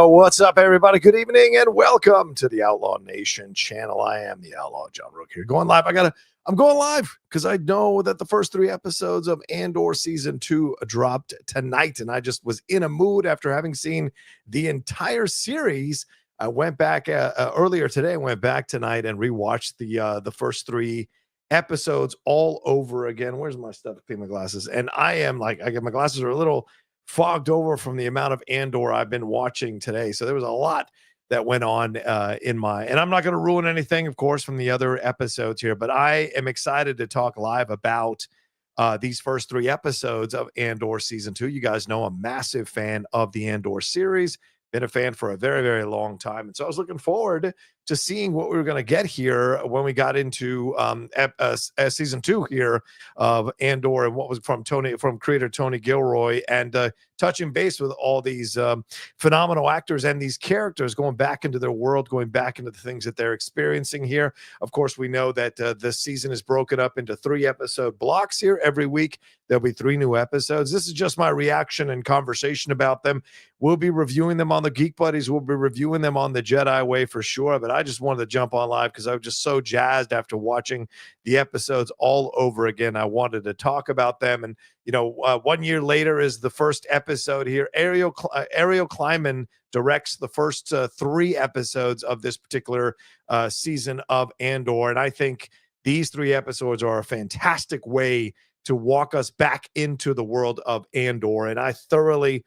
What's up, everybody? Good evening and welcome to the Outlaw Nation channel. I am the Outlaw John Rocha here, going live. I'm going live because I know that the first 3 episodes of Andor season 2 dropped tonight, and I just was in a mood after having seen the entire series. I went back earlier today, went back tonight and rewatched the first 3 episodes all over again. Where's my stuff? Clean my glasses, and I get my glasses are a little fogged over from the amount of Andor I've been watching today. So there was a lot that went on and I'm not going to ruin anything, of course, from the other episodes here, but I am excited to talk live about these first 3 episodes of Andor season 2. You guys know I'm a massive fan of the Andor series, been a fan for a very, very long time. And so I was looking forward to seeing what we were going to get here when we got into season 2 here of Andor, and what was from creator Tony Gilroy, and touching base with all these phenomenal actors and these characters, going back into their world, going back into the things that they're experiencing here. Of course, we know that this season is broken up into 3 episode blocks here. Every week there'll be 3 new episodes. This is just my reaction and conversation about them. We'll be reviewing them on the Geek Buddies. We'll be reviewing them on the Jedi Way for sure. But I just wanted to jump on live because I was just so jazzed after watching the episodes all over again. I wanted to talk about them. And, 1 year later is the first episode here. Ariel Kleiman directs the first 3 episodes of this particular season of Andor. And I think these 3 episodes are a fantastic way to walk us back into the world of Andor. And I thoroughly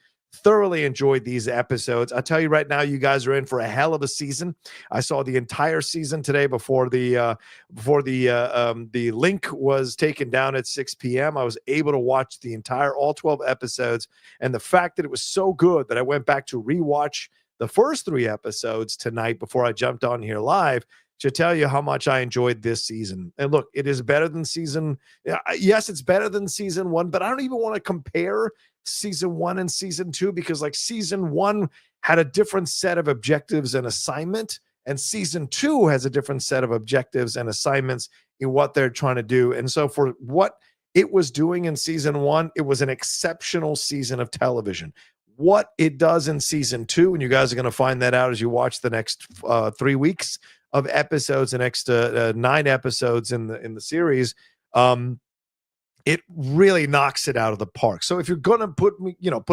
enjoyed these episodes. I tell you right now, you guys are in for a hell of a season. I saw the entire season today before the link was taken down at 6 p.m. I was able to watch all 12 episodes, and the fact that it was so good that I went back to rewatch the first 3 episodes tonight before I jumped on here live should tell you how much I enjoyed this season. And look, it is better than yes, it's better than season 1, but I don't even want to compare season 1 and season 2, because season 1 had a different set of objectives and assignment, and season 2 has a different set of objectives and assignments in what they're trying to do. And so for what it was doing in season 1, it was an exceptional season of television. What it does in season 2, and you guys are going to find that out as you watch the next 3 weeks of episodes, the next 9 episodes in the series, it really knocks it out of the park. So if you're going to put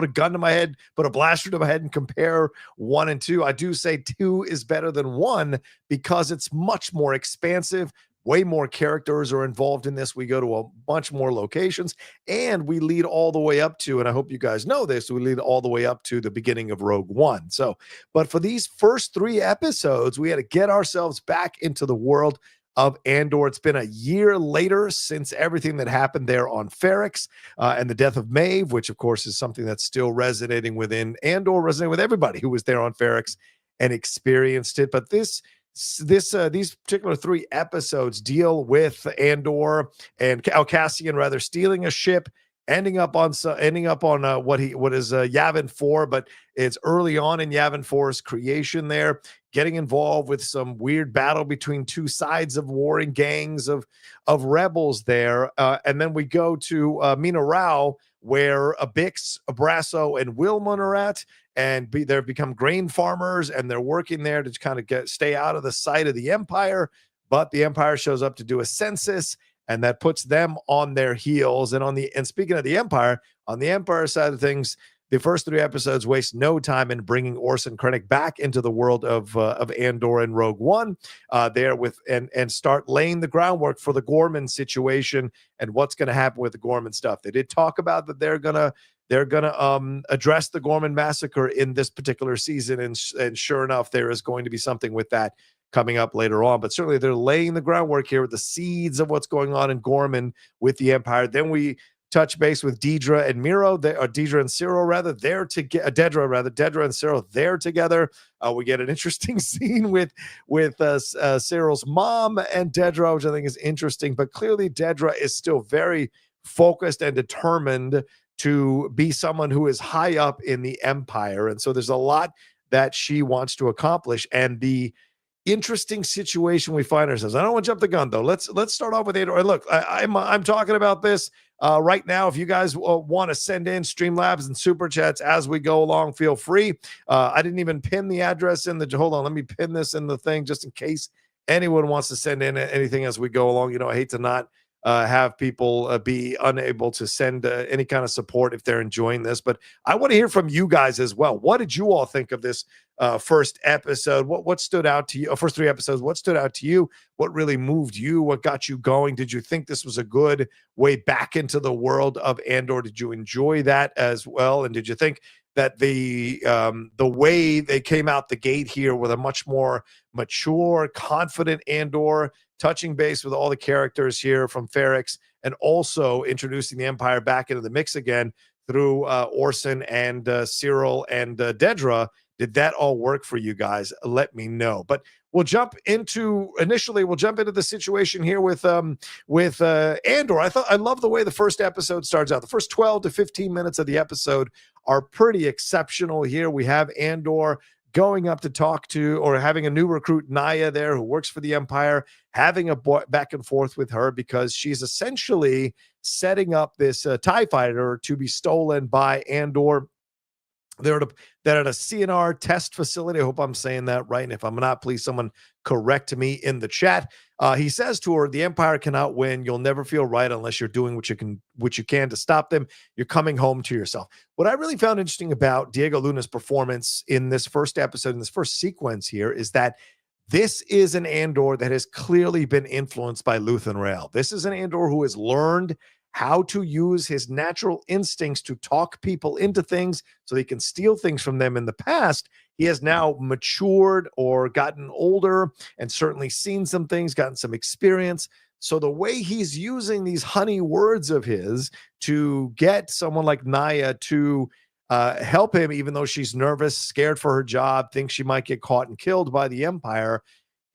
a gun to my head, put a blaster to my head and compare 1 and 2, I do say 2 is better than 1 because it's much more expansive. Way more characters are involved in this. We go to a bunch more locations, and we lead all the way up to, and I hope you guys know this, we lead all the way up to the beginning of Rogue One. So, but for these first 3 episodes, we had to get ourselves back into the world of Andor. It's been a year later since everything that happened there on Ferrix and the death of Maeve, which of course is something that's still resonating within Andor, resonating with everybody who was there on Ferrix and experienced it. But these particular 3 episodes deal with Andor and Cassian stealing a ship, ending up on what is Yavin 4, but it's early on in Yavin 4's creation there, getting involved with some weird battle between 2 sides of warring gangs of rebels there, and then we go to Mina Rao, where Bix, Abrasso, and Wilmon are at, and they've become grain farmers, and they're working there to kind of stay out of the sight of the Empire. But the Empire shows up to do a census, and that puts them on their heels. And speaking of the Empire, on the Empire side of things, the first 3 episodes waste no time in bringing Orson Krennic back into the world of Andor and Rogue One, and start laying the groundwork for the Gorman situation and what's going to happen with the Gorman stuff. They did talk about that they're gonna address the Gorman massacre in this particular season, and sure enough, there is going to be something with that coming up later on. But certainly they're laying the groundwork here with the seeds of what's going on in Gorman with the Empire. Then we touch base with Dedra and Dedra and Cyril Dedra and Cyril, they're together. We get an interesting scene with Cyril's mom and Dedra, which I think is interesting. But clearly Dedra is still very focused and determined to be someone who is high up in the Empire. And so there's a lot that she wants to accomplish. And the interesting situation we find ourselves. I don't want to jump the gun though. Let's start off with Andor. Look, I'm talking about this right now. If you guys want to send in Streamlabs and super chats as we go along, feel free. I didn't even pin the address in the. Hold on, let me pin this in the thing just in case anyone wants to send in anything as we go along. I hate to not have people be unable to send any kind of support if they're enjoying this, but I want to hear from you guys as well. What did you all think of this first episode? What stood out to you? First 3 episodes, what stood out to you? What really moved you? What got you going? Did you think this was a good way back into the world of Andor? Did you enjoy that as well? And did you think that the way they came out the gate here with a much more mature, confident Andor, touching base with all the characters here from Ferrix, and also introducing the Empire back into the mix again through Orson and Cyril and Dedra. Did that all work for you guys? Let me know. But we'll jump into the situation here with Andor. I love the way the first episode starts out. The first 12 to 15 minutes of the episode are pretty exceptional here. We have Andor going up to talk to, or having a new recruit, Naya, there, who works for the Empire, having a back and forth with her because she's essentially setting up this TIE fighter to be stolen by Andor. They're at a CNR test facility. I hope I'm saying that right. And if I'm not, please someone correct me in the chat. He says to her, the Empire cannot win. You'll never feel right unless you're doing what you can to stop them. You're coming home to yourself. What I really found interesting about Diego Luna's performance in this first episode, in this first sequence here, is that this is an Andor that has clearly been influenced by Luthen Rael. This is an Andor who has learned how to use his natural instincts to talk people into things so he can steal things from them in the past. He has now matured or gotten older and certainly seen some things, gotten some experience. So the way he's using these honey words of his to get someone like Naya to help him, even though she's nervous, scared for her job, thinks she might get caught and killed by the Empire,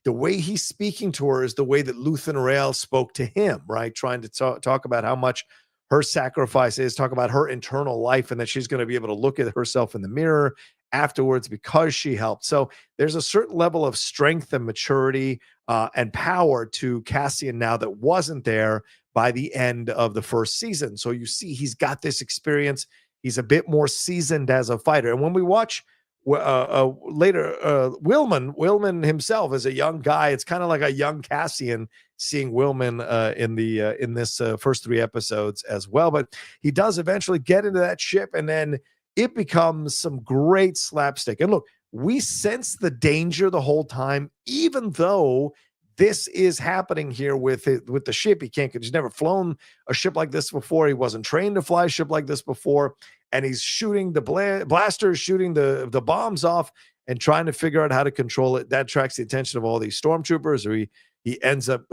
the way he's speaking to her is the way that Luthen Rael spoke to him, right? Trying to talk about how much her sacrifice is, talk about her internal life, and that she's going to be able to look at herself in the mirror afterwards because she helped. So there's a certain level of strength and maturity and power to Cassian now that wasn't there by the end of the first season. So you see he's got this experience. He's a bit more seasoned as a fighter. And when we watch later, Willman himself as a young guy, it's kind of like a young Cassian seeing Willman in this first 3 episodes as well. But he does eventually get into that ship, and then it becomes some great slapstick. And look, we sense the danger the whole time, even though this is happening here with the ship. He's never flown a ship like this before. He wasn't trained to fly a ship like this before. And he's shooting the blasters, shooting the bombs off and trying to figure out how to control it. That attracts the attention of all these stormtroopers. Or he ends up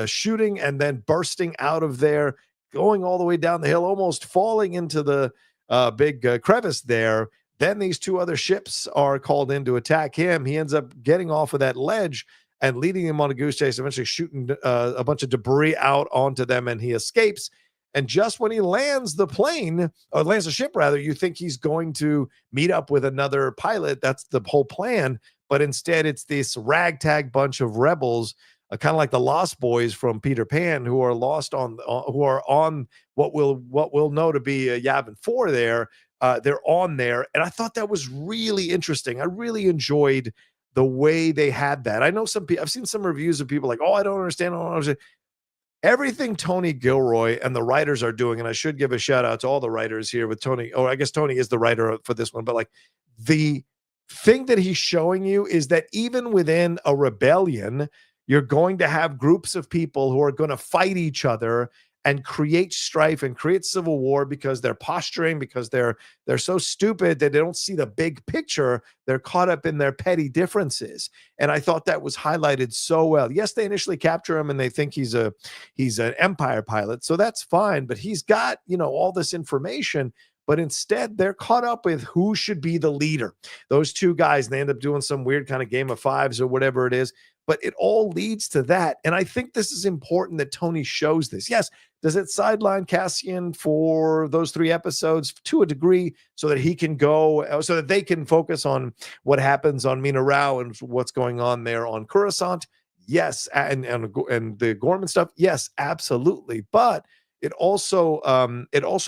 shooting and then bursting out of there, going all the way down the hill, almost falling into the big crevice there. Then these 2 other ships are called in to attack him. He ends up getting off of that ledge and leading him on a goose chase, eventually shooting a bunch of debris out onto them, and he escapes. And just when he lands the plane, or lands the ship rather, you think he's going to meet up with another pilot. That's the whole plan. But instead, it's this ragtag bunch of rebels, kind of like the Lost Boys from Peter Pan, who are lost on what we'll know to be Yavin 4 there. They're on there. And I thought that was really interesting. I really enjoyed the way they had that. I know I've seen some reviews of people like, oh, I don't understand. Everything Tony Gilroy and the writers are doing, and I should give a shout out to all the writers here with Tony. Oh, I guess Tony is the writer for this one, but like the thing that he's showing you is that even within a rebellion, you're going to have groups of people who are going to fight each other and create strife and create civil war because they're posturing, because they're so stupid that they don't see the big picture. They're caught up in their petty differences. And I thought that was highlighted so well. Yes, they initially capture him and they think he's an Empire pilot. So that's fine, but he's got, all this information, but instead they're caught up with who should be the leader. Those 2 guys, and they end up doing some weird kind of game of fives or whatever it is. But it all leads to that. And I think this is important that Tony shows this. Yes, Does it sideline Cassian for those 3 episodes to a degree so that he can go, so that they can focus on what happens on Mina Rao and what's going on there on Coruscant? Yes. And the Gorman stuff? Yes, absolutely. But it also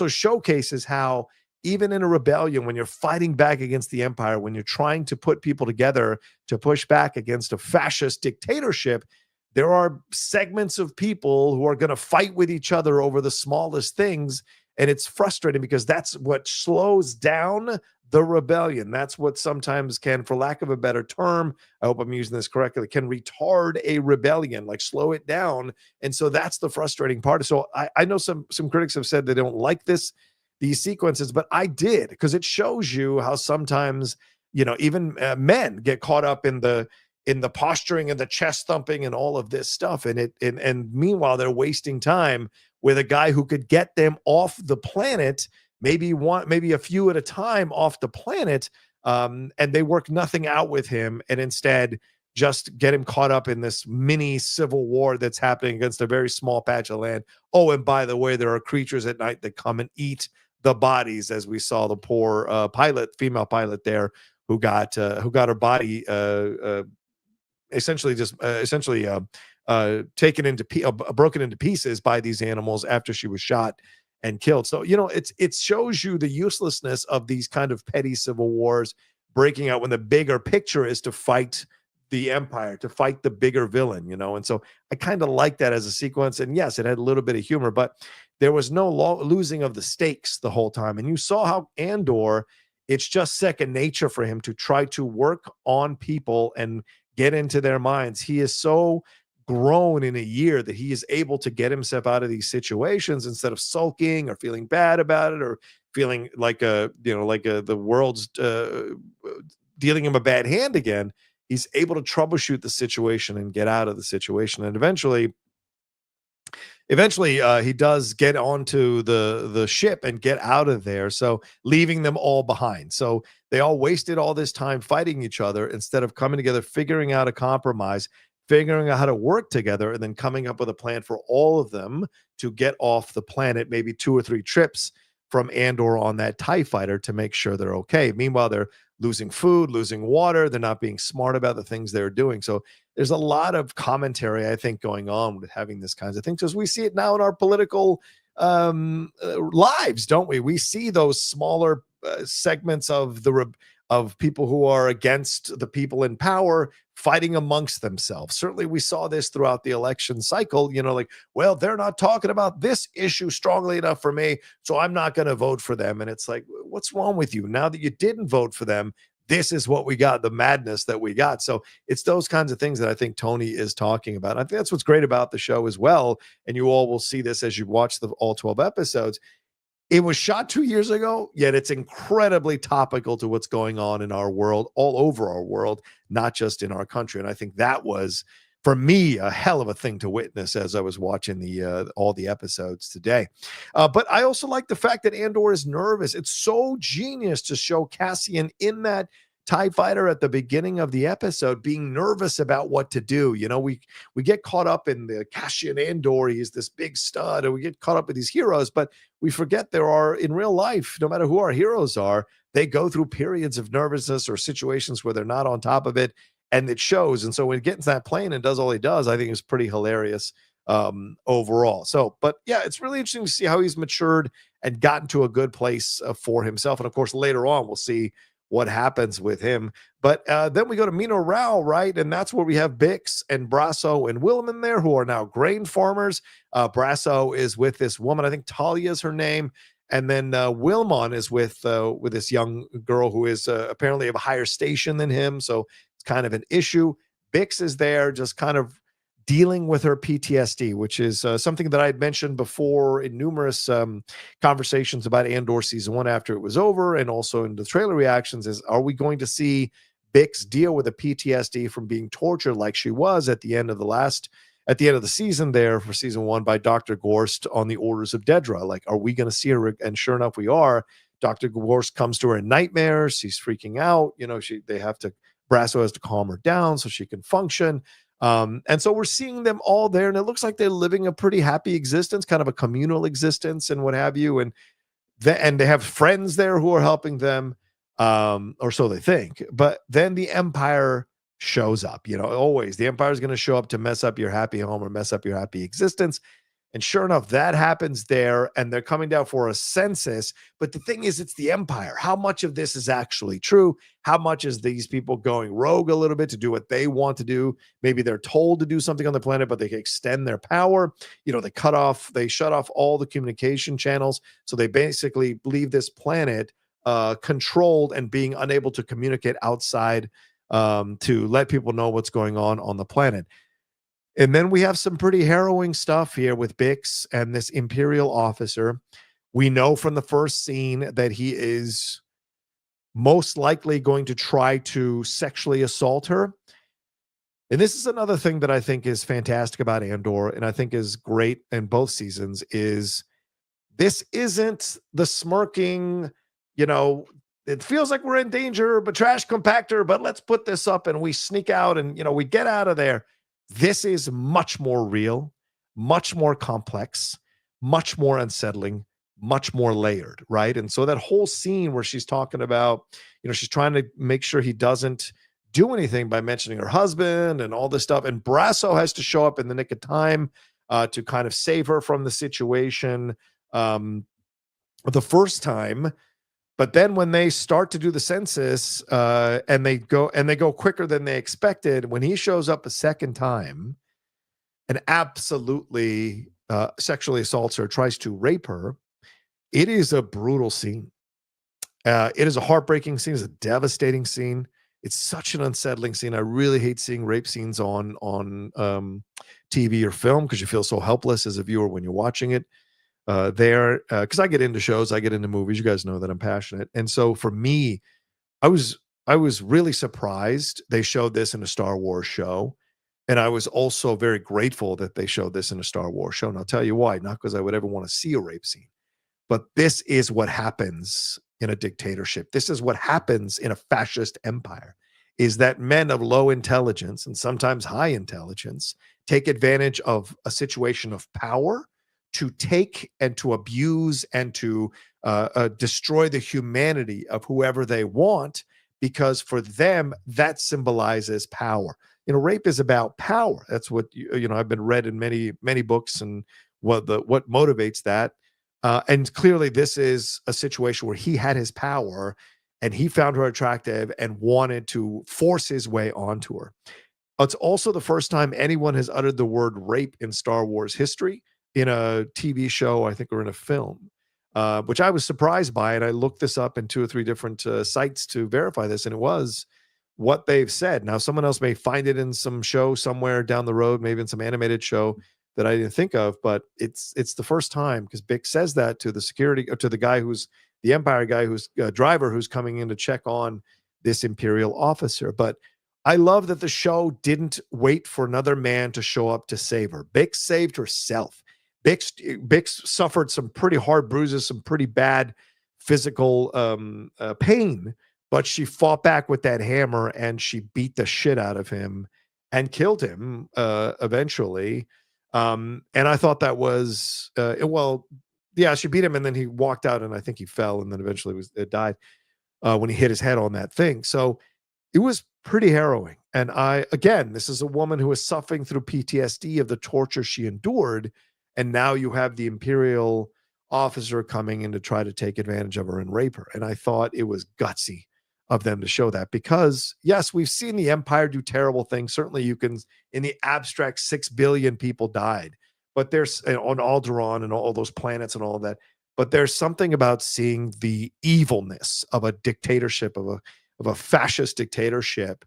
showcases how even in a rebellion, when you're fighting back against the empire, when you're trying to put people together to push back against a fascist dictatorship, there are segments of people who are going to fight with each other over the smallest things. And it's frustrating because that's what slows down the rebellion. That's what sometimes can, for lack of a better term, I hope I'm using this correctly, can retard a rebellion, like slow it down. And so that's the frustrating part. So I know some critics have said they don't like these sequences, but I did, because it shows you how sometimes, even men get caught up in the posturing and the chest thumping and all of this stuff. And meanwhile, they're wasting time with a guy who could get them off the planet, maybe a few at a time off the planet. And they work nothing out with him, and instead just get him caught up in this mini civil war that's happening against a very small patch of land. Oh, and by the way, there are creatures at night that come and eat the bodies, as we saw the poor female pilot there, who got her body essentially broken into pieces by these animals after she was shot and killed. So it shows you the uselessness of these kind of petty civil wars breaking out when the bigger picture is to fight the empire, to fight the bigger villain. And so I kind of like that as a sequence. And yes, it had a little bit of humor, but there was no losing of the stakes the whole time. And you saw how Andor, it's just second nature for him to try to work on people and get into their minds. He is so grown in a year that he is able to get himself out of these situations instead of sulking or feeling bad about it or feeling like the world's dealing him a bad hand again. He's able to troubleshoot the situation and get out of the situation. And eventually he does get onto the ship and get out of there, so leaving them all behind. So they all wasted all this time fighting each other instead of coming together, figuring out a compromise, figuring out how to work together, and then coming up with a plan for all of them to get off the planet, maybe 2 or 3 trips from Andor on that TIE fighter to make sure they're okay. Meanwhile, they're losing food, losing water. They're not being smart about the things they're doing. So there's a lot of commentary, I think, going on with having this kinds of things, because we see it now in our political lives, don't we? We see those smaller segments of of people who are against the people in power fighting amongst themselves. Certainly we saw this throughout the election cycle, well, they're not talking about this issue strongly enough for me, so I'm not going to vote for them. And it's like, what's wrong with you? Now that you didn't vote for them, this is what we got, the madness that we got. So it's those kinds of things that I think Tony is talking about. I think that's what's great about the show as well. And you all will see this as you watch all 12 episodes. It was shot 2 years ago, yet it's incredibly topical to what's going on in our world, all over our world, not just in our country. And I think that was, for me, a hell of a thing to witness as I was watching all the episodes today. But I also like the fact that Andor is nervous. It's so genius to show Cassian in that TIE fighter at the beginning of the episode being nervous about what to do. We get caught up in the Cassian Andor, he's this big stud, and we get caught up with these heroes, but we forget there are, in real life, no matter who our heroes are, they go through periods of nervousness or situations where they're not on top of it, and it shows. And so when he gets in that plane and does all he does, I think it's pretty hilarious overall. So, but yeah, it's really interesting to see how he's matured and gotten to a good place for himself. And of course, later on, we'll see what happens with him. But then we go to Mina Rao, right? And that's where we have Bix and Brasso and Wilman there, who are now grain farmers. Brasso is with this woman, I think Talia is her name. And then Wilmon is with this young girl who is apparently of a higher station than him. So it's kind of an issue. Bix is there just kind of dealing with her PTSD, which is something that I had mentioned before in numerous conversations about Andor season 1 after it was over, and also in the trailer reactions, is, are we going to see Bix deal with a PTSD from being tortured like she was at the end of the season there for season 1 by Dr. Gorst on the orders of Dedra? Like, are we going to see her? And sure enough, we are. Dr. Gorst comes to her in nightmares. She's freaking out. Brasso has to calm her down so she can function. And so we're seeing them all there, and it looks like they're living a pretty happy existence, kind of a communal existence and what have you. And they have friends there who are helping them, or so they think. But then the Empire shows up. Always the Empire is going to show up to mess up your happy home or mess up your happy existence. And sure enough, that happens there, and they're coming down for a census. But the thing is, it's the Empire. How much of this is actually true? How much is these people going rogue a little bit to do what they want to do? Maybe they're told to do something on the planet, but they can extend their power. They shut off all the communication channels. So they basically leave this planet controlled and being unable to communicate outside, to let people know what's going on the planet. And then we have some pretty harrowing stuff here with Bix and this Imperial officer. We know from the first scene that he is most likely going to try to sexually assault her. And this is another thing that I think is fantastic about Andor, and I think is great in both seasons, is this isn't the smirking, it feels like we're in danger, but trash compactor, but let's put this up, and we sneak out and, we get out of there. This is much more real, much more complex, much more unsettling, much more layered, right? And so that whole scene where she's talking about, she's trying to make sure he doesn't do anything by mentioning her husband and all this stuff. And Brasso has to show up in the nick of time to kind of save her from the situation the first time. But then when they start to do the census, and they go quicker than they expected, when he shows up a second time and absolutely sexually assaults her, tries to rape her, it is a brutal scene. It is a heartbreaking scene. It's a devastating scene. It's such an unsettling scene. I really hate seeing rape scenes on TV or film, because you feel so helpless as a viewer when you're watching it. Because I get into shows, I get into movies. You guys know that I'm passionate, and so for me, I was really surprised they showed this in a Star Wars show, and I was also very grateful that they showed this in a Star Wars show. And I'll tell you why. Not because I would ever want to see a rape scene, but this is what happens in a dictatorship. This is what happens in a fascist empire. Is that men of low intelligence and sometimes high intelligence take advantage of a situation of power to take and to abuse and to destroy the humanity of whoever they want, because for them that symbolizes power. Rape is about power. That's what I've been read in many books, and what motivates that. And clearly, this is a situation where he had his power, and he found her attractive and wanted to force his way onto her. It's also the first time anyone has uttered the word rape in Star Wars history, in a TV show, I think, or in a film, which I was surprised by. And I looked this up in 2 or 3 different sites to verify this, and it was what they've said. Now, someone else may find it in some show somewhere down the road, maybe in some animated show that I didn't think of, but it's the first time, because Bix says that to the security, or to the guy who's the Empire guy, who's a driver, who's coming in to check on this Imperial officer. But I love that the show didn't wait for another man to show up to save her. Bix saved herself. Bix suffered some pretty hard bruises, some pretty bad physical pain, but she fought back with that hammer, and she beat the shit out of him and killed him eventually. And I thought that was she beat him, and then he walked out, and I think he fell, and then eventually died when he hit his head on that thing. So it was pretty harrowing. And this is a woman who is suffering through PTSD of the torture she endured. And now you have the Imperial officer coming in to try to take advantage of her and rape her. And I thought it was gutsy of them to show that, because yes, we've seen the Empire do terrible things. Certainly you can, in the abstract, 6 billion people died, but there's on Alderaan and all those planets and all of that. But there's something about seeing the evilness of a dictatorship, of a fascist dictatorship,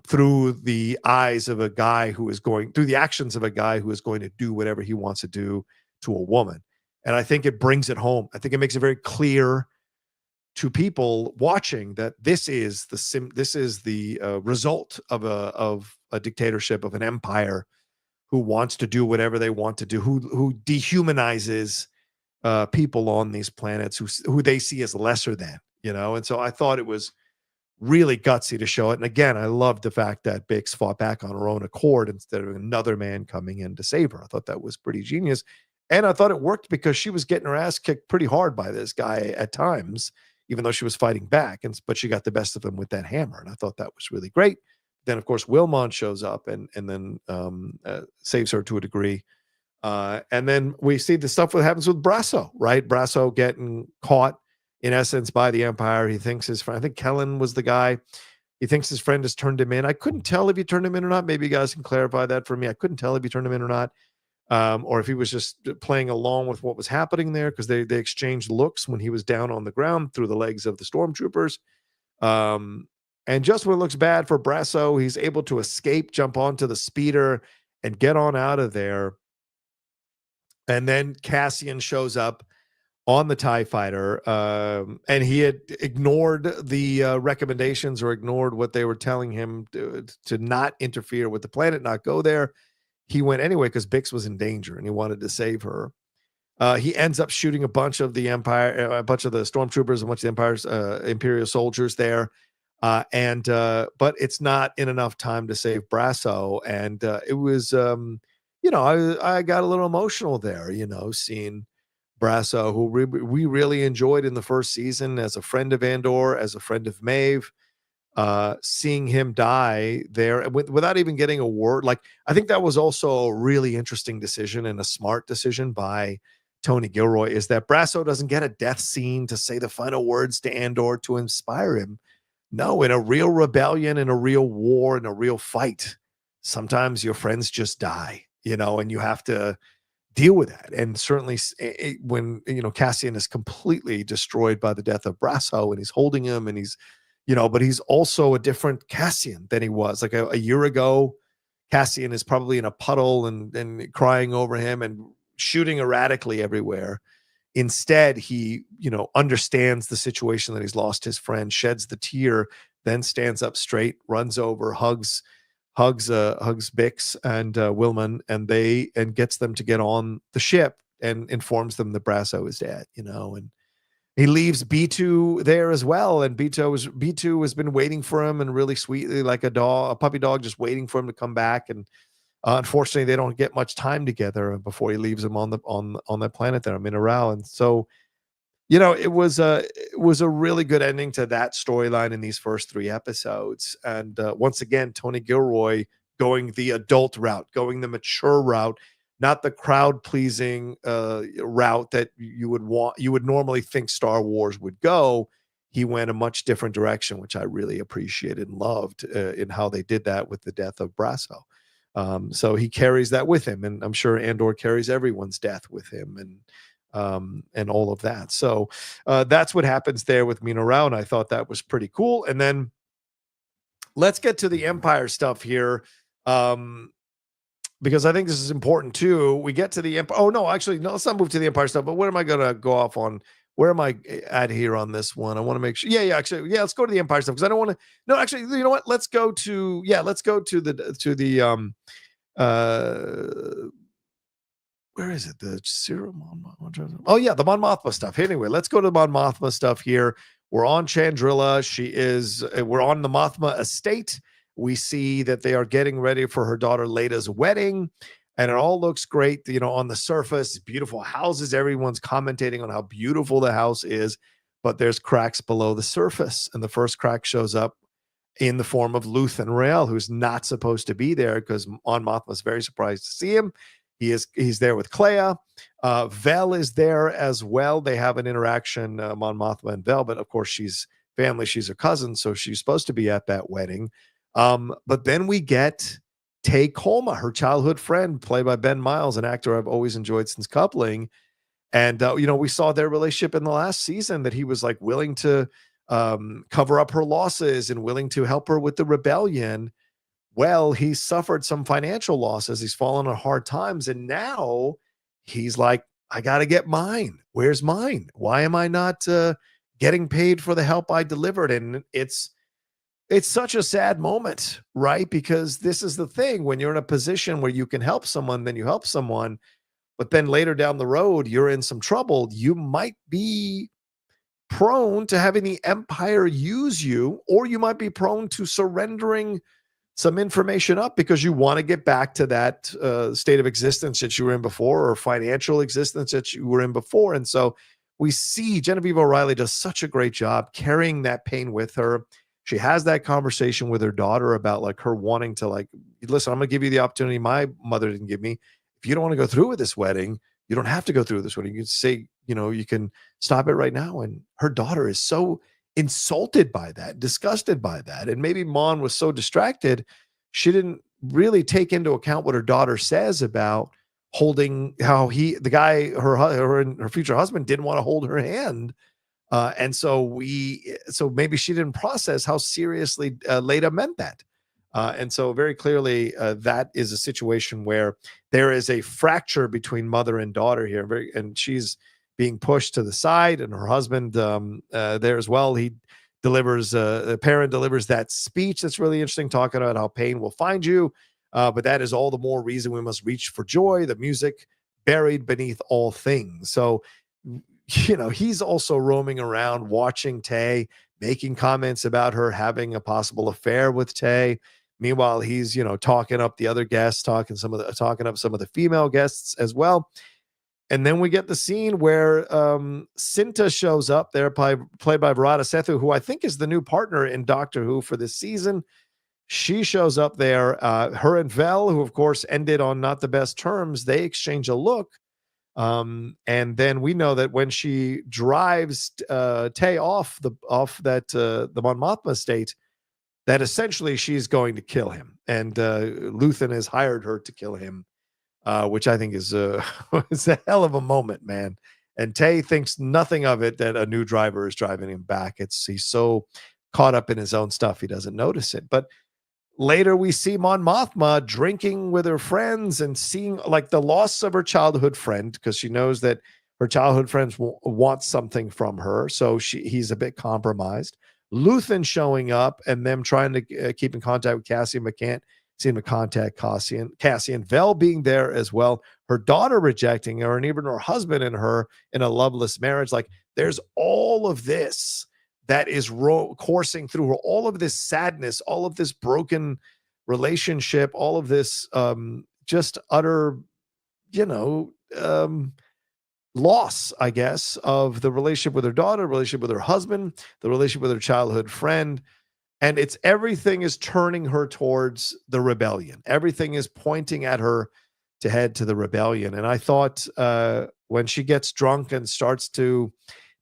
through the eyes of a guy who is through the actions of a guy who is going to do whatever he wants to do to a woman. And I think it brings it home. I think it makes it very clear to people watching that this is the result of a dictatorship, of an empire who wants to do whatever they want to do, who dehumanizes people on these planets who they see as lesser than, And so I thought it was really gutsy to show it. And again, I loved the fact that Bix fought back on her own accord instead of another man coming in to save her. I thought that was pretty genius. And I thought it worked because she was getting her ass kicked pretty hard by this guy at times, even though she was fighting back. But she got the best of him with that hammer. And I thought that was really great. Then, of course, Wilmot shows up and then saves her to a degree. And then we see the stuff that happens with Brasso, right? Brasso getting caught, in essence, by the Empire. He thinks his friend, I think Kellen was the guy. He thinks his friend has turned him in. I couldn't tell if he turned him in or not. Maybe you guys can clarify that for me. I couldn't tell if he turned him in or not. Or if he was just playing along with what was happening there, because they exchanged looks when he was down on the ground through the legs of the stormtroopers. And just when it looks bad for Brasso, he's able to escape, jump onto the speeder, and get on out of there. And then Cassian shows up on the TIE fighter, and he had ignored the recommendations or ignored what they were telling him to not interfere with the planet, not go there. He went anyway because Bix was in danger and he wanted to save her. He ends up shooting a bunch of the Empire, a bunch of the stormtroopers, a bunch of the Empire's Imperial soldiers there. But it's not in enough time to save Brasso. And it was, I got a little emotional there, seeing Brasso, who we really enjoyed in the first season as a friend of Andor, as a friend of Maeve. Seeing him die there without even getting a word. Like, I think that was also a really interesting decision and a smart decision by Tony Gilroy, is that Brasso doesn't get a death scene to say the final words to Andor to inspire him. No, in a real rebellion, in a real war, in a real fight, sometimes your friends just die, and you have to deal with that. And certainly when, Cassian is completely destroyed by the death of Brasso and he's holding him and he's, but he's also a different Cassian than he was. Like a year ago, Cassian is probably in a puddle and crying over him and shooting erratically everywhere. Instead, he, understands the situation that he's lost his friend, sheds the tear, then stands up straight, runs over, hugs Bix and Wilman, and gets them to get on the ship and informs them that Brasso is dead, and he leaves B2 there as well. And B2 has been waiting for him, and really sweetly, like a puppy dog, just waiting for him to come back. And unfortunately, they don't get much time together before he leaves him on that planet there, Mineral. And so, it was a really good ending to that storyline in these first 3 episodes. And once again, Tony Gilroy going the adult route, going the mature route, not the crowd pleasing route that you would normally think Star Wars would go. He went a much different direction, which I really appreciated and loved in how they did that with the death of Brasso. So he carries that with him, and I'm sure Andor carries everyone's death with him, and all of that. So that's what happens there with Mina Rao, and I thought that was pretty cool. And then let's get to the Empire stuff here, because I think this is important too. We get to the Empire. Oh no, actually, no. Let's not move to the Empire stuff. But what am I going to go off on? Where am I at here on this one? I want to make sure. Yeah. Actually, yeah. Let's go to the Empire stuff because I don't want to. No, actually, you know what? Let's go to the where is it? The Serum? Oh yeah, the Mon Mothma stuff. Anyway, let's go to the Mon Mothma stuff here. We're on Chandrila. We're on the Mothma estate. We see that they are getting ready for her daughter Leida's wedding, and it all looks great. On the surface, beautiful houses. Everyone's commentating on how beautiful the house is, but there's cracks below the surface, and the first crack shows up in the form of Luthen Rael, who's not supposed to be there because Mon Mothma's very surprised to see him. He's there with Clea. Vel is there as well. They have an interaction, Mon Mothma and Vel, but of course she's family. She's her cousin, so she's supposed to be at that wedding. But then we get Tay Kolma, her childhood friend, played by Ben Miles, an actor I've always enjoyed since Coupling. And, we saw their relationship in the last season, that he was like willing to cover up her losses and willing to help her with the rebellion. Well, he suffered some financial losses. He's fallen on hard times. And now he's like, I got to get mine. Where's mine? Why am I not getting paid for the help I delivered? And it's such a sad moment, right? Because this is the thing. When you're in a position where you can help someone, then you help someone. But then later down the road, you're in some trouble. You might be prone to having the Empire use you, or you might be prone to surrendering some information up because you want to get back to that state of existence that you were in before, or financial existence that you were in before. And so we see Genevieve O'Reilly does such a great job carrying that pain with her. She has that conversation with her daughter about like her wanting to like, listen, I'm going to give you the opportunity my mother didn't give me. If you don't want to go through with this wedding, you don't have to go through with this wedding. You can say, you know, you can stop it right now. And her daughter is so insulted by that, disgusted by that. And maybe Mon was so distracted, she didn't really take into account what her daughter says about holding how the guy, her and her future husband didn't want to hold her hand. And so maybe she didn't process how seriously Leda meant that. And so very clearly that is a situation where there is a fracture between mother and daughter here. And she's being pushed to the side, and her husband there as well. The parent delivers that speech that's really interesting, talking about how pain will find you. But that is all the more reason we must reach for joy, the music buried beneath all things. So, you know, he's also roaming around watching Tay, making comments about her having a possible affair with Tay. Meanwhile, he's, you know, talking up the other guests, talking up some of the female guests as well. And then we get the scene where Cinta shows up there, played by Varada Sethu, who I think is the new partner in Doctor Who for this season. She shows up there. Her and Vel, who of course ended on not the best terms, they exchange a look. And then we know that when she drives Tay off the Mon Mothma estate, that essentially she's going to kill him. And Luthen has hired her to kill him. Which I think is a hell of a moment, man. And Tay thinks nothing of it that a new driver is driving him back. He's so caught up in his own stuff, he doesn't notice it. But later we see Mon Mothma drinking with her friends and seeing like the loss of her childhood friend, because she knows that her childhood friends want something from her. So he's a bit compromised. Luthen showing up and them trying to keep in contact with Cassian, but can't seem to contact Cassian. Vel being there as well, her daughter rejecting her, and even her husband and her in a loveless marriage. Like there's all of this that is coursing through her, all of this sadness, all of this broken relationship, all of this just utter, loss, I guess, of the relationship with her daughter, relationship with her husband, the relationship with her childhood friend. And everything is turning her towards the rebellion. Everything is pointing at her to head to the rebellion. And I thought when she gets drunk and starts to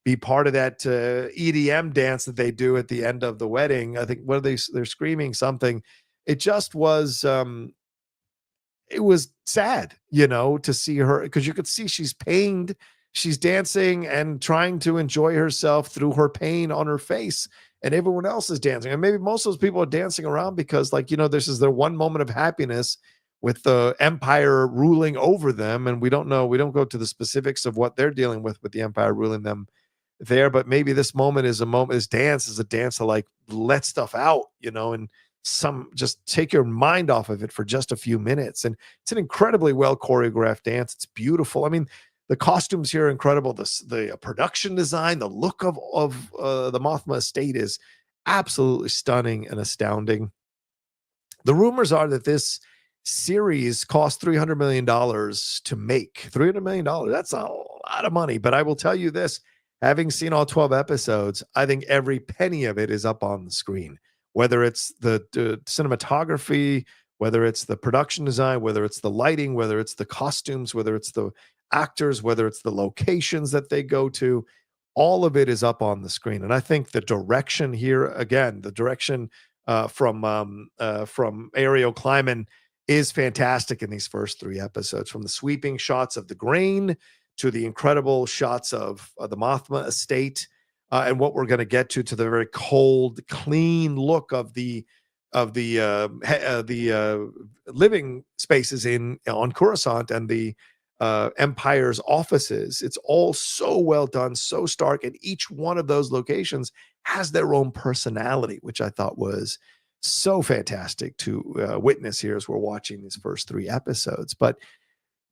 be part of that EDM dance that they do at the end of the wedding, I think they're screaming something. It just was, it was sad, to see her, because you could see she's pained. She's dancing and trying to enjoy herself through her pain on her face. And everyone else is dancing. And maybe most of those people are dancing around because, this is their one moment of happiness with the Empire ruling over them. And we don't know, we don't go to the specifics of what they're dealing with the Empire ruling them there. But maybe this moment is this dance is a dance to let stuff out, and just take your mind off of it for just a few minutes. And it's an incredibly well choreographed dance. It's beautiful. I mean, the costumes here are incredible. The production design, the look of the Mothma estate is absolutely stunning and astounding. The rumors are that this series cost $300 million to make. $300 million. That's a lot of money. But I will tell you this, having seen all 12 episodes, I think every penny of it is up on the screen. Whether it's the cinematography, whether it's the production design, whether it's the lighting, whether it's the costumes, whether it's the actors, whether it's the locations that they go to, all of it is up on the screen. And I think the direction here, again, the direction from Ariel Kleiman is fantastic in these first 3 episodes, from the sweeping shots of the grain to the incredible shots of the Mothma estate, and what we're going to get to the very cold, clean look of the living spaces on Coruscant and the Empire's offices. It's all so well done, so stark, and each one of those locations has their own personality, which I thought was so fantastic to witness here as we're watching these first 3 episodes. But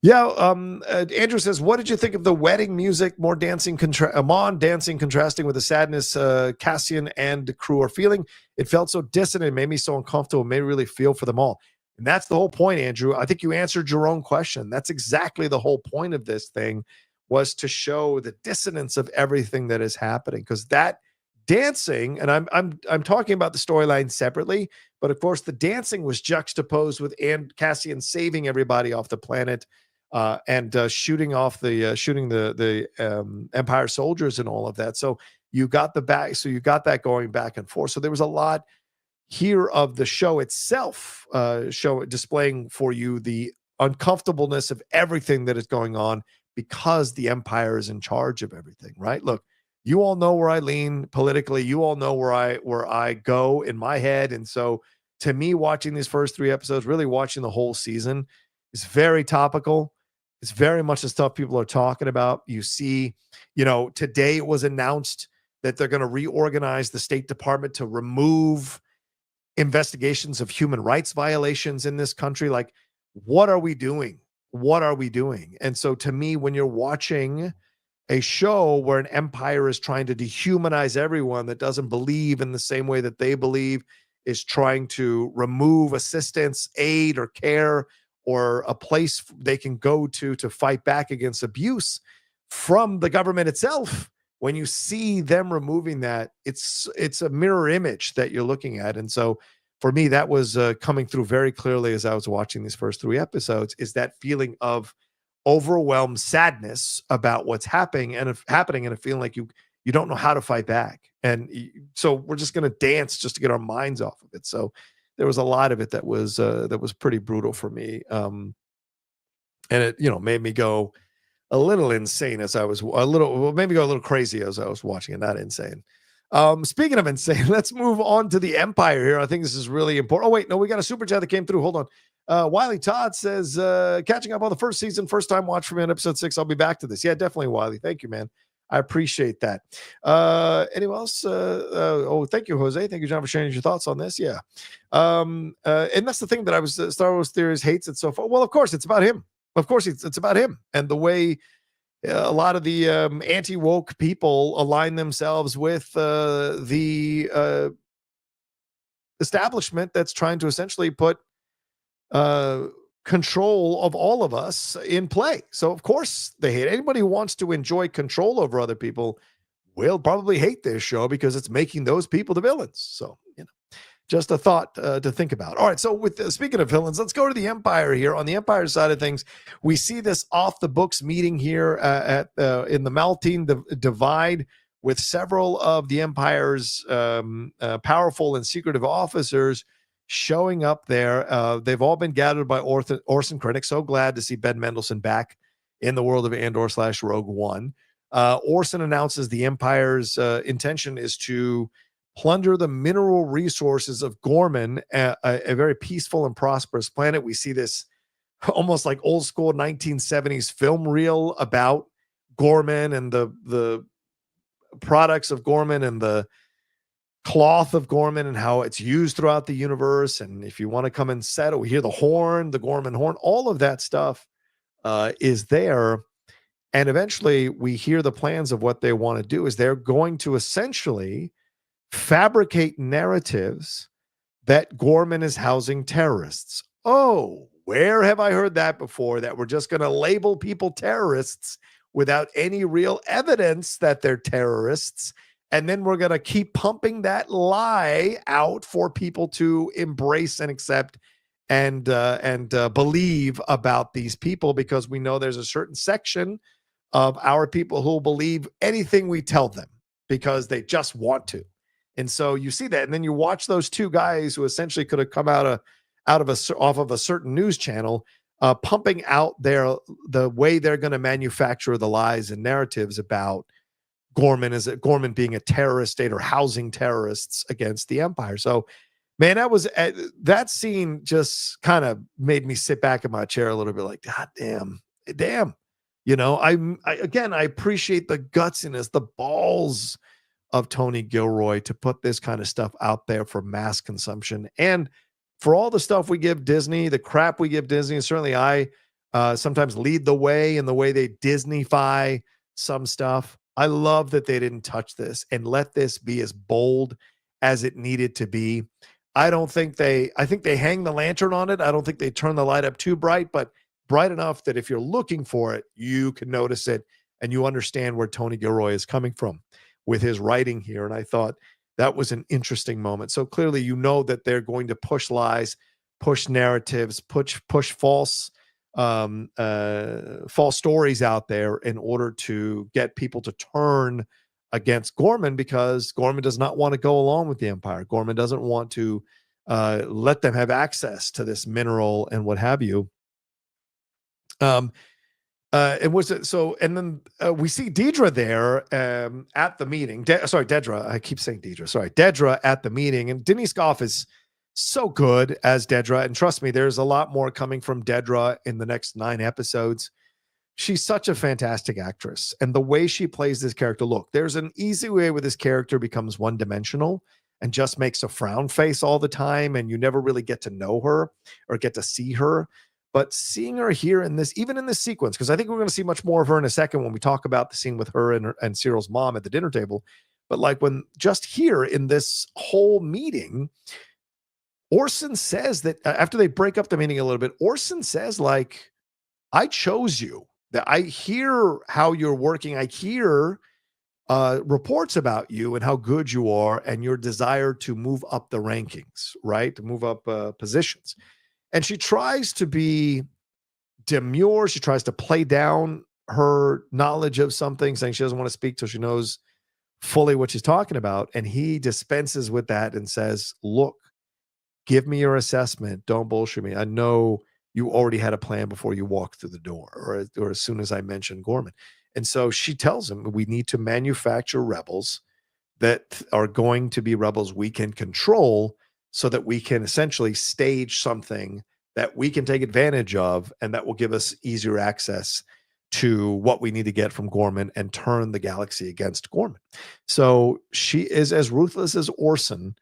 Yeah, Andrew says, what did you think of the wedding music? More dancing, Amon dancing, contrasting with the sadness Cassian and the crew are feeling. It felt so dissonant, it made me so uncomfortable, it made me really feel for them all. And that's the whole point, Andrew. I think you answered your own question. That's exactly the whole point of this thing, was to show the dissonance of everything that is happening. Because that dancing, and I'm talking about the storyline separately, but of course the dancing was juxtaposed with Cassian saving everybody off the planet, and shooting the Empire soldiers and all of that. So you got that going back and forth. So there was a lot here of the show itself, displaying for you the uncomfortableness of everything that is going on because the Empire is in charge of everything. Right? Look, you all know where I lean politically. You all know where I go in my head, and so to me, watching these first 3 episodes, really watching the whole season, is very topical. It's very much the stuff people are talking about. You see, today it was announced that they're going to reorganize the State Department to remove investigations of human rights violations in this country. Like, what are we doing? What are we doing? And so to me, when you're watching a show where an empire is trying to dehumanize everyone that doesn't believe in the same way that they believe, is trying to remove assistance, aid, or care, or a place they can go to fight back against abuse from the government itself. When you see them removing that, it's a mirror image that you're looking at. And so for me, that was coming through very clearly as I was watching these first 3 episodes, is that feeling of overwhelmed sadness about what's happening, and a feeling like you don't know how to fight back. And so we're just going to dance just to get our minds off of it. So there was a lot of it that was pretty brutal for me. And it, made me go a little insane as I was maybe go a little crazy as I was watching it, not insane. Speaking of insane, let's move on to the Empire here. I think this is really important. Oh, wait, no, we got a super chat that came through. Hold on. Wiley Todd says, catching up on the first season, first time watch for me on episode 6. I'll be back to this. Yeah, definitely, Wiley. Thank you, man. I appreciate that. Anyone else? Thank you, Jose. Thank you, John, for sharing your thoughts on this. Yeah. And that's the thing that I was, Star Wars Theories hates it so far. Well, of course, it's about him. Of course, it's about him and the way a lot of the anti-woke people align themselves with the establishment that's trying to essentially put control of all of us in play. So of course they hate anybody who wants to enjoy control over other people will probably hate this show because it's making those people the villains. So, just a thought to think about. All right, so speaking of villains, let's go to the Empire here. On the Empire side of things, we see this off-the-books meeting here in the Maltine Divide with several of the Empire's powerful and secretive officers showing up there. They've all been gathered by Orson Krennic. So glad to see Ben Mendelsohn back in the world of Andor/Rogue One. Orson announces the Empire's intention is to plunder the mineral resources of Gorman, a very peaceful and prosperous planet. We see this almost like old school 1970s film reel about Gorman and the products of Gorman and the cloth of Gorman and how it's used throughout the universe. And if you want to come and settle, we hear the horn, the Gorman horn, all of that stuff is there. And eventually we hear the plans of what they want to do is they're going to essentially fabricate narratives that Gorman is housing terrorists. Oh, where have I heard that before? That we're just going to label people terrorists without any real evidence that they're terrorists. And then we're going to keep pumping that lie out for people to embrace and accept and believe about these people, because we know there's a certain section of our people who will believe anything we tell them because they just want to. And so you see that, and then you watch those two guys who essentially could have come off of a certain news channel, pumping out the way they're going to manufacture the lies and narratives about Gorman being a terrorist state or housing terrorists against the Empire. So, man, that scene just kind of made me sit back in my chair a little bit, like, God damn. I appreciate the gutsiness, the balls of Tony Gilroy to put this kind of stuff out there for mass consumption. And for all the stuff we give Disney, the crap we give Disney, and certainly I sometimes lead the way in the way they Disneyfy some stuff. I love that they didn't touch this and let this be as bold as it needed to be. I think they hang the lantern on it. I don't think they turn the light up too bright, but bright enough that if you're looking for it, you can notice it and you understand where Tony Gilroy is coming from with his writing here. And I thought that was an interesting moment. So clearly, you know that they're going to push lies, push narratives, push false stories out there in order to get people to turn against Gorman, because Gorman does not want to go along with the Empire. Gorman doesn't want to let them have access to this mineral and what have you. It was so, and then we see Deidre there at the meeting. Dedra. I keep saying Deidre. Sorry, Dedra at the meeting, and Denise Gough is so good as Dedra, and trust me, there's a lot more coming from Dedra in the next 9 episodes. She's such a fantastic actress, and the way she plays this character. Look, there's an easy way where this character becomes one-dimensional and just makes a frown face all the time, and you never really get to know her or get to see her. But seeing her here in this, even in this sequence, because I think we're going to see much more of her in a second when we talk about the scene with her and Cyril's mom at the dinner table. But like when just here in this whole meeting, Orson says that after they break up the meeting a little bit, Orson says, like, I chose you. That I hear how you're working. I hear reports about you and how good you are and your desire to move up the rankings, right? To move up positions. And she tries to be demure. She tries to play down her knowledge of something, saying she doesn't want to speak till she knows fully what she's talking about. And he dispenses with that and says, look, give me your assessment. Don't bullshit me. I know you already had a plan before you walked through the door, or as soon as I mentioned Gorman. And so she tells him, we need to manufacture rebels that are going to be rebels we can control, so that we can essentially stage something that we can take advantage of, and that will give us easier access to what we need to get from Gorman and turn the galaxy against Gorman. So she is as ruthless as Orson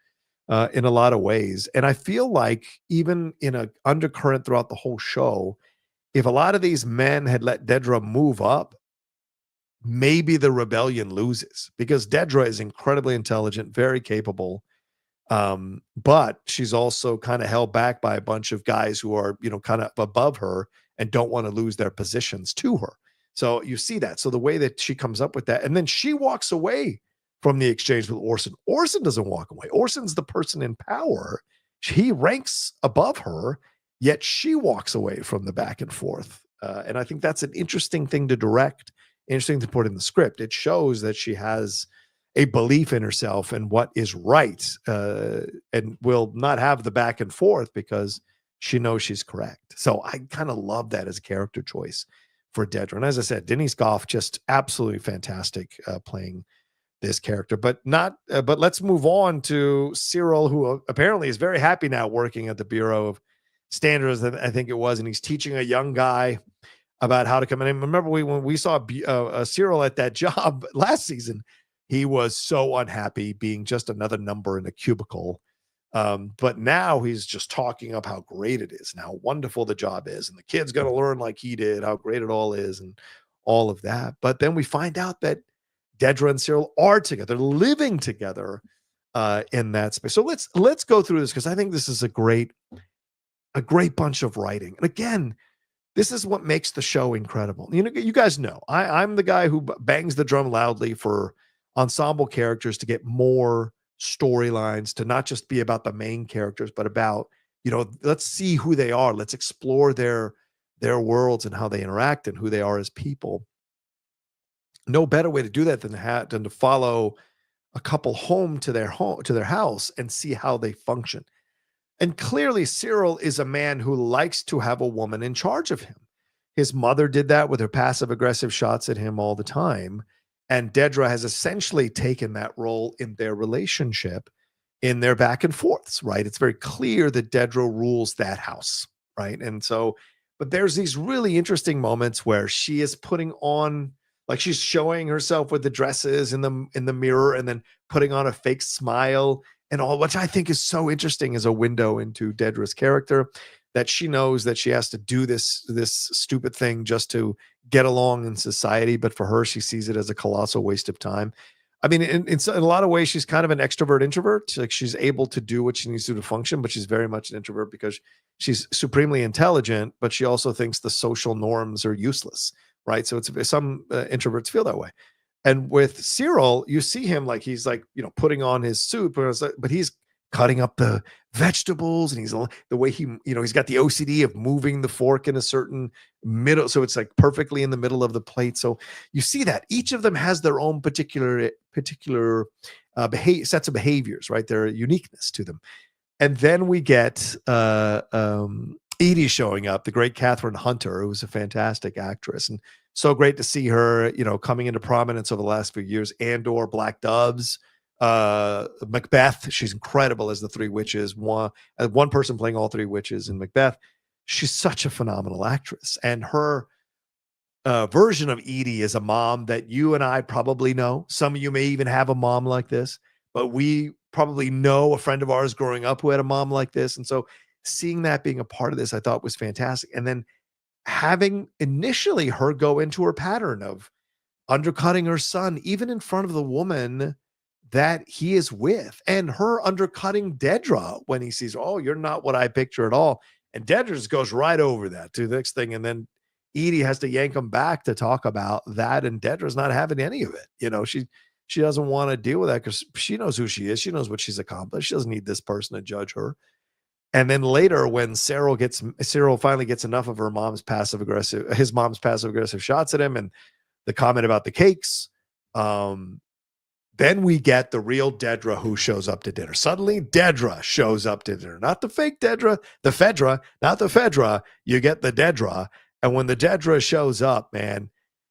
in a lot of ways. And I feel like even in an undercurrent throughout the whole show, if a lot of these men had let Dedra move up, maybe the rebellion loses, because Dedra is incredibly intelligent, very capable. But she's also kind of held back by a bunch of guys who are, kind of above her and don't want to lose their positions to her. So you see that. So the way that she comes up with that, and then she walks away from the exchange with Orson. Orson doesn't walk away. Orson's the person in power. He ranks above her, yet she walks away from the back and forth. And I think that's an interesting thing to direct, interesting to put in the script. It shows that she has a belief in herself and what is right, and will not have the back and forth because she knows she's correct. So I kind of love that as a character choice for Dedra. And as I said, Denise Gough, just absolutely fantastic playing this character. But let's move on to Cyril, who apparently is very happy now working at the Bureau of Standards, I think it was, and he's teaching a young guy about how to come in. And remember, when we saw Cyril at that job last season, he was so unhappy being just another number in a cubicle. But now he's just talking up how great it is and how wonderful the job is. And the kid's going to learn like he did, how great it all is and all of that. But then we find out that Dedra and Cyril are together, living together in that space. So let's go through this, because I think this is a great bunch of writing. And again, this is what makes the show incredible. You guys know, I'm the guy who bangs the drum loudly for ensemble characters to get more storylines, to not just be about the main characters, but about, let's see who they are. Let's explore their worlds and how they interact and who they are as people. No better way to do that than to follow a couple home to their house and see how they function. And clearly Cyril is a man who likes to have a woman in charge of him. His mother did that with her passive aggressive shots at him all the time. And Dedra has essentially taken that role in their relationship, in their back and forths, right? It's very clear that Dedra rules that house, right? And so, but there's these really interesting moments where she is putting on, like she's showing herself with the dresses in the mirror and then putting on a fake smile and all, which I think is so interesting as a window into Dedra's character, that she knows that she has to do this stupid thing just to get along in society, but for her, she sees it as a colossal waste of time. I mean, in a lot of ways, she's kind of an extrovert introvert. Like, she's able to do what she needs to do to function, but she's very much an introvert because she's supremely intelligent, but she also thinks the social norms are useless, right? So it's some introverts feel that way. And with Cyril, you see him like he's like, putting on his suit, but he's cutting up the vegetables, and he's the way he's got the OCD of moving the fork in a certain middle, so it's like perfectly in the middle of the plate. So you see that each of them has their own particular sets of behaviors, right? Their uniqueness to them. And then we get Edie showing up, the great Kathryn Hunter, who was a fantastic actress, and so great to see her, coming into prominence over the last few years. Andor, Black Doves, Macbeth. She's incredible as the three witches. One person playing all three witches in Macbeth. She's such a phenomenal actress, and her version of Edie is a mom that you and I probably know. Some of you may even have a mom like this, but we probably know a friend of ours growing up who had a mom like this. And so seeing that being a part of this, I thought was fantastic. And then having initially her go into her pattern of undercutting her son, even in front of the woman that he is with, and her undercutting Dedra when he sees, oh, you're not what I picture at all. And Dedra just goes right over that to the next thing. And then Edie has to yank him back to talk about that. And Dedra's not having any of it. She doesn't want to deal with that because she knows who she is. She knows what she's accomplished. She doesn't need this person to judge her. And then later, when Cyril finally gets enough of his mom's passive aggressive shots at him, and the comment about the cakes, then we get the real Dedra who shows up to dinner. Suddenly, Dedra shows up to dinner. Not the fake Dedra, the Fedra, not the Fedra. You get the Dedra. And when the Dedra shows up, man,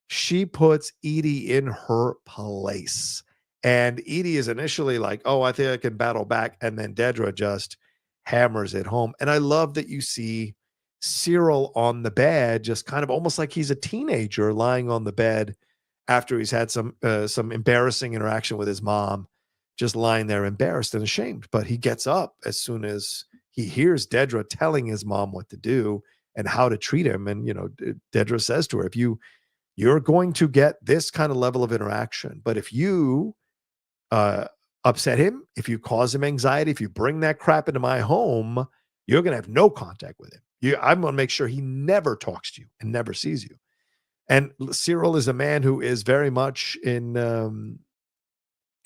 she puts Edie in her place. And Edie is initially like, oh, I think I can battle back. And then Dedra just hammers it home. And I love that you see Cyril on the bed, just kind of almost like he's a teenager lying on the bed after he's had some embarrassing interaction with his mom, just lying there embarrassed and ashamed. But he gets up as soon as he hears Dedra telling his mom what to do and how to treat him. And, Dedra says to her, if you're going to get this kind of level of interaction, but if you upset him, if you cause him anxiety, if you bring that crap into my home, you're going to have no contact with him. I'm going to make sure he never talks to you and never sees you. And Cyril is a man who is very much in,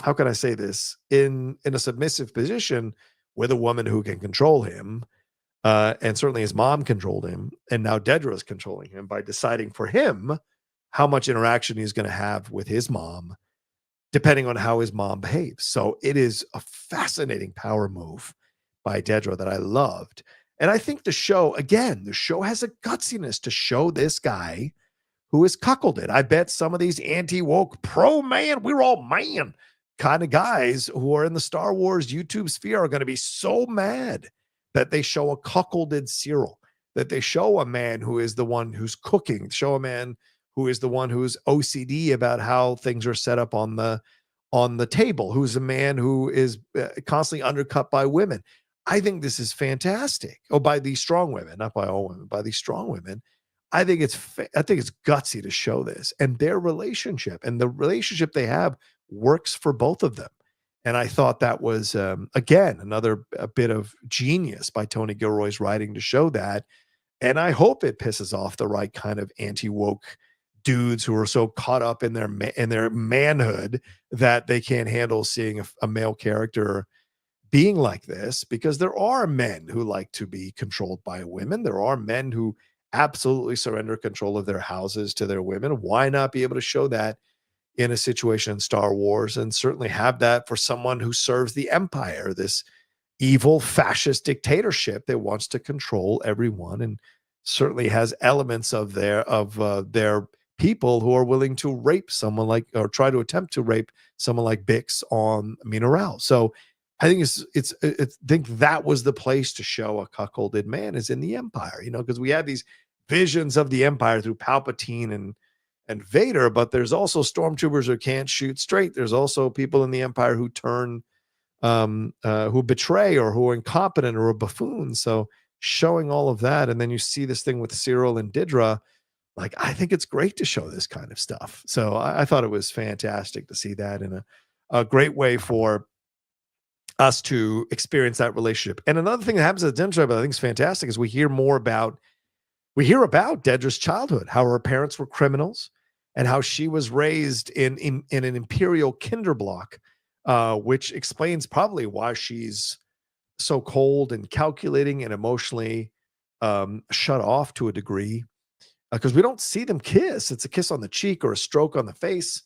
how can I say this, in a submissive position with a woman who can control him. And certainly his mom controlled him. And now Dedra is controlling him by deciding for him how much interaction he's going to have with his mom, depending on how his mom behaves. So it is a fascinating power move by Dedra that I loved. And I think the show has a gutsiness to show this guy who is cuckolded. I bet some of these anti-woke, pro-man, we're all man kind of guys who are in the Star Wars YouTube sphere are going to be so mad that they show a cuckolded Cyril, that they show a man who is the one who's cooking, show a man who is the one who's OCD about how things are set up on the table, who's a man who is constantly undercut by women. I think this is fantastic. Oh, by these strong women, not by all women, by these strong women. I think it's gutsy to show this, and their relationship and the relationship they have works for both of them. And I thought that was, again, another bit of genius by Tony Gilroy's writing to show that. And I hope it pisses off the right kind of anti-woke dudes who are so caught up in their manhood that they can't handle seeing a male character being like this, because there are men who like to be controlled by women. There are men who absolutely surrender control of their houses to their women. Why not be able to show that in a situation in Star Wars, and certainly have that for someone who serves the Empire, this evil fascist dictatorship that wants to control everyone, and certainly has elements of their people who are willing to rape someone like, or try to attempt to rape someone like Bix on Mineral. So I think I think that was the place to show a cuckolded man, is in the Empire, because we had these visions of the Empire through Palpatine and Vader, but there's also stormtroopers who can't shoot straight. There's also people in the Empire who turn who betray or who are incompetent or a buffoon. So showing all of that, and then you see this thing with Cyril and Deirdre. Like, I think it's great to show this kind of stuff. So I thought it was fantastic to see that in a great way for us to experience that relationship. And another thing that happens at the dinner table that I think is fantastic is we hear about Dedra's childhood, how her parents were criminals and how she was raised in an imperial kinderblock, which explains probably why she's so cold and calculating and emotionally shut off to a degree, because we don't see them kiss. It's a kiss on the cheek or a stroke on the face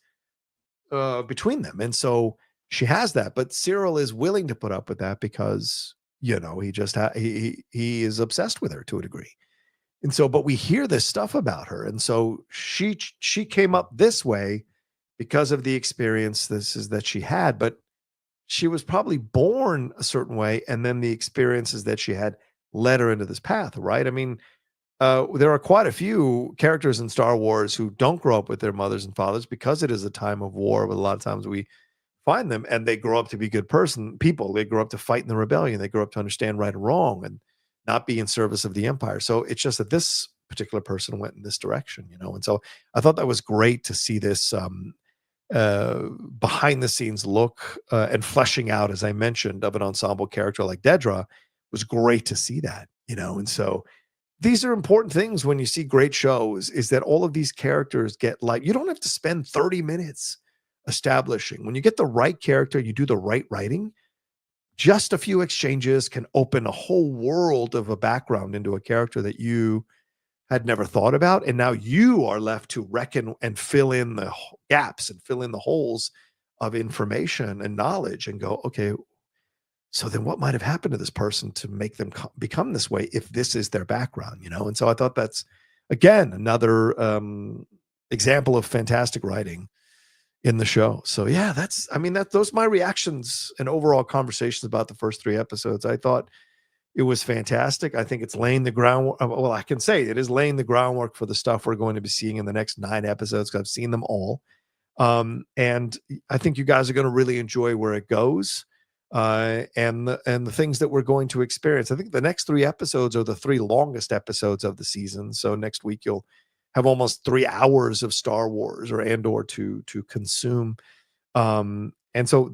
between them. And so she has that, but Cyril is willing to put up with that because, he just he is obsessed with her to a degree. And so, but we hear this stuff about her. And so she came up this way because of the experience that she had, but she was probably born a certain way. And then the experiences that she had led her into this path, right? I mean, there are quite a few characters in Star Wars who don't grow up with their mothers and fathers because it is a time of war. But a lot of times we find them and they grow up to be good people. They grow up to fight in the rebellion. They grow up to understand right and wrong and not be in service of the Empire. So it's just that this particular person went in this direction, And so I thought that was great to see this behind the scenes look and fleshing out, as I mentioned, of an ensemble character like Dedra. Was great to see that, And so these are important things when you see great shows, is that all of these characters get you don't have to spend 30 minutes establishing. When you get the right character, you do the right writing, just a few exchanges can open a whole world of a background into a character that you had never thought about. And now you are left to reckon and fill in the gaps and fill in the holes of information and knowledge and go, okay, so then what might have happened to this person to make them become this way if this is their background, And so I thought that's, again, another example of fantastic writing in the show. So yeah, those are my reactions and overall conversations about the first 3 episodes. I thought it was fantastic. I think it's laying the groundwork. Well, I can say it is laying the groundwork for the stuff we're going to be seeing in the next 9 episodes, because I've seen them all. And I think you guys are going to really enjoy where it goes. And the things that we're going to experience. I think the next 3 episodes are the 3 longest episodes of the season. So next week you'll have almost 3 hours of Star Wars or Andor to consume. And so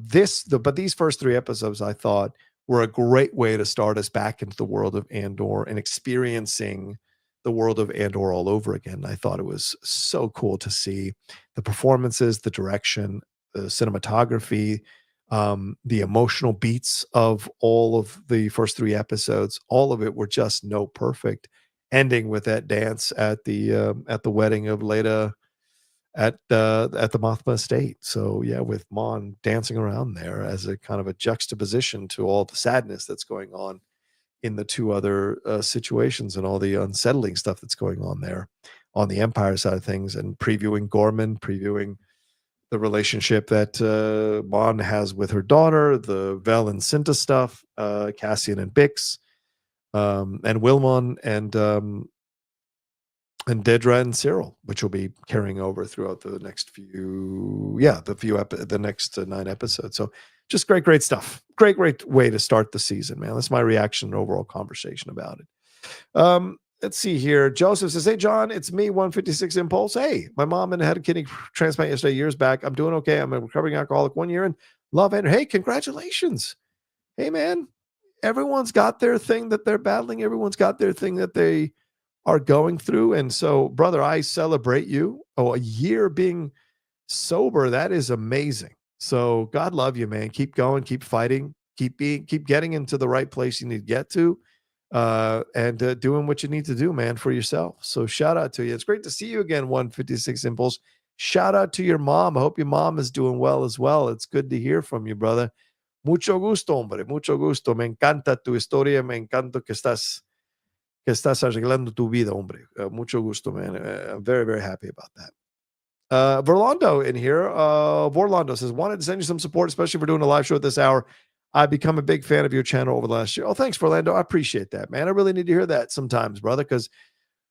but these first 3 episodes I thought were a great way to start us back into the world of Andor and experiencing the world of Andor all over again. I thought it was so cool to see the performances, the direction, the cinematography, the emotional beats of all of the first 3 episodes. All of it were just perfect, ending with that dance at the wedding of Leia at the Mothma estate. So yeah, with Mon dancing around there as a kind of a juxtaposition to all the sadness that's going on in the 2 other situations and all the unsettling stuff that's going on there on the Empire side of things, and previewing Gorman, previewing the relationship that Mon has with her daughter, the Vel and Cinta stuff, Cassian and Bix, and Wilmon and Dedra and Cyril, which will be carrying over throughout the next the next 9 episodes. So just great stuff. Great way to start the season, man. That's my reaction and overall conversation about it. Let's see here. Joseph says, hey, John, it's me, 156 Impulse. Hey, my mom had a kidney transplant yesterday, years back. I'm doing okay. I'm a recovering alcoholic, 1 year in. Love it. Hey, congratulations. Hey, man, everyone's got their thing that they're battling. Everyone's got their thing that they are going through. And so, brother, I celebrate you. A year being sober, that is amazing. So God love you, man. Keep going, keep fighting, keep getting into the right place you need to get to, and doing what you need to do, man, for yourself. So shout out to you. It's great to see you again, 156 Impulse. Shout out to your mom. I hope your mom is doing well as well. It's good to hear from you, brother. Mucho gusto, hombre. Mucho gusto. Me encanta tu historia. Me encanta que estás arreglando tu vida, hombre. Mucho gusto, man. I'm very, very happy about that. Verlando in here. Vorlando says, wanted to send you some support, especially for doing a live show at this hour. I've become a big fan of your channel over the last year. Oh, thanks, Verlando. I appreciate that, man. I really need to hear that sometimes, brother, because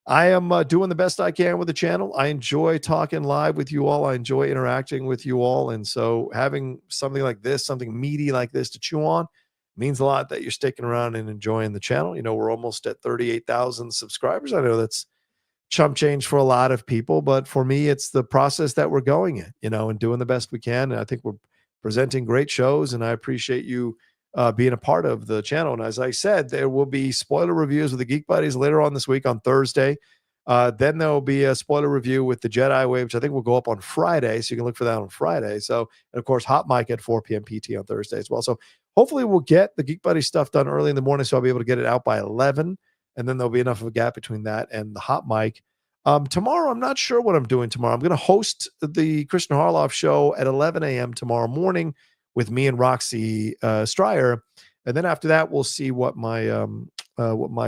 I am doing the best I can with the channel. I enjoy talking live with you all. I enjoy interacting with you all. And so having something like this, something meaty like this to chew on means a lot that you're sticking around and enjoying the channel. You know, we're almost at 38,000 subscribers. I know that's chump change for a lot of people, but for me, it's the process that we're going in, you know, and doing the best we can. And I think we're presenting great shows, and I appreciate you being a part of the channel. And as I said, there will be spoiler reviews with the Geek Buddies later on this week on Thursday. Then there will be a spoiler review with the Jedi Way, which I think will go up on Friday. So you can look for that on Friday. So, and of course, Hot Mic at 4 p.m. PT on Thursday as well. So hopefully we'll get the Geek Buddy stuff done early in the morning, so I'll be able to get it out by 11. And then there'll be enough of a gap between that and the Hot Mic. Tomorrow, I'm not sure what I'm doing tomorrow. I'm going to host the Christian Harloff show at 11 a.m. tomorrow morning with me and Roxy Stryer. And then after that, we'll see what my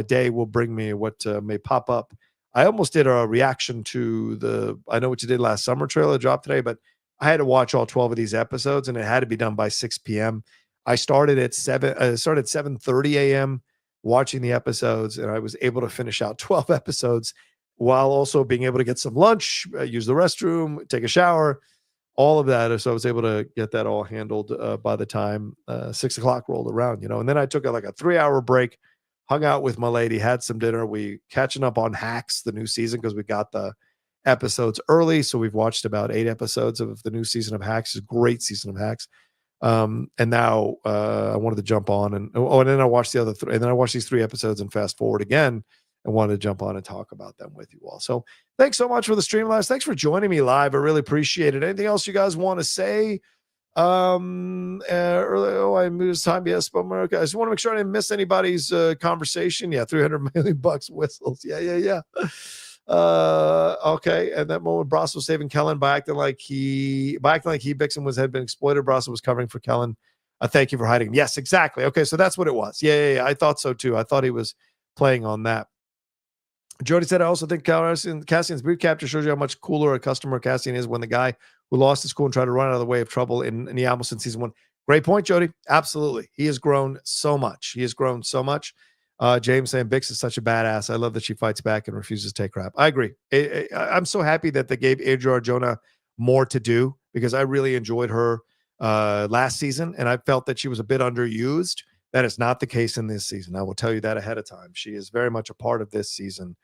day will bring me, what may pop up. I almost did a reaction to the I Know What You Did Last Summer trailer dropped today, but I had to watch all 12 of these episodes, and it had to be done by 6 p.m. I started at 7:30 a.m. watching the episodes, and I was able to finish out 12 episodes while also being able to get some lunch, use the restroom, take a shower, all of that. So I was able to get that all handled by the time 6 o'clock rolled around, you know. And then I took like a 3-hour break, hung out with my lady, had some dinner. We catching up on Hacks, the new season, because we got the episodes early. So we've watched about 8 episodes of the new season of Hacks. It's a great season of Hacks. And now I wanted to jump on and then I watched the other 3, and then I watched these 3 episodes and fast forward again and wanted to jump on and talk about them with you all. So thanks so much for the stream last. Thanks for joining me live. I really appreciate it. Anything else you guys want to say? I moved time. Yes, but America. I just want to make sure I didn't miss anybody's conversation. Yeah, $300 million whistles. Yeah. Okay. And that moment, Brasso was saving Kellen by acting like Bixen had been exploited. Brasso was covering for Kellen. Thank you for hiding him. Yes, exactly. Okay, so that's what it was. Yeah. I thought so too. I thought he was playing on that. Jody said, I also think Cassian's boot capture shows you how much cooler a customer Cassian is when the guy who lost his cool and tried to run out of the way of trouble in the Almost in season 1. Great point, Jody. Absolutely. He has grown so much. James saying Bix is such a badass. I love that she fights back and refuses to take crap. I agree. I'm so happy that they gave Adria Arjona more to do, because I really enjoyed her last season, and I felt that she was a bit underused. That is not the case in this season. I will tell you that ahead of time. She is very much a part of this season.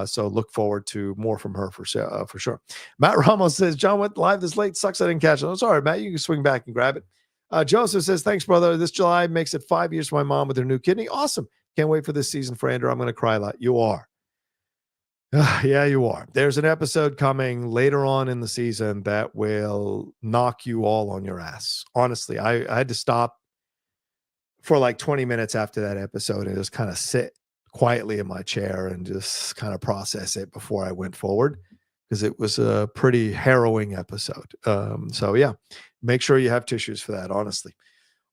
So look forward to more from her for sure. Matt Ramos says, John went live this late. Sucks I didn't catch it. I'm sorry, Matt. You can swing back and grab it. Joseph says, thanks, brother. This July makes it 5 years for my mom with her new kidney. Awesome. Can't wait for this season for Andor. I'm going to cry a lot. You are. Yeah, you are. There's an episode coming later on in the season that will knock you all on your ass. Honestly, I had to stop for like 20 minutes after that episode and just kind of sit quietly in my chair and just kind of process it before I went forward, because it was a pretty harrowing episode. So yeah, make sure you have tissues for that, honestly.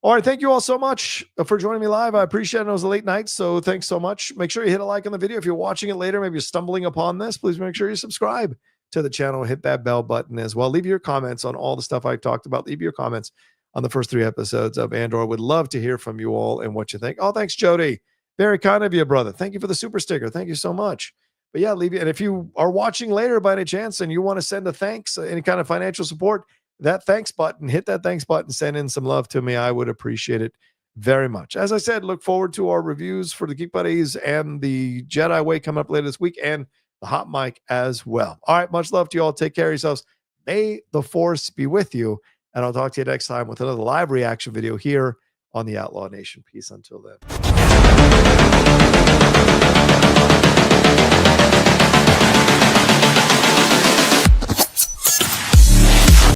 All right, thank you all so much for joining me live. I appreciate it. It was a late night, so thanks so much. Make sure you hit a like on the video. If you're watching it later, maybe you're stumbling upon this, please make sure you subscribe to the channel. Hit that bell button as well. Leave your comments on all the stuff I talked about. Leave your comments on the first 3 episodes of Andor. Would love to hear from you all and what you think. Oh, thanks, Jody. Very kind of you, brother. Thank you for the super sticker. Thank you so much. But yeah, leave it. And if you are watching later by any chance and you want to send a thanks, any kind of financial support, that thanks button, hit that thanks button, send in some love to me. I would appreciate it very much. As I said, look forward to our reviews for the Geek Buddies and the Jedi Way coming up later this week, and the Hot Mic as well. All right, much love to you all. Take care of yourselves. May the Force be with you. And I'll talk to you next time with another live reaction video here on the Outlaw Nation. Peace until then.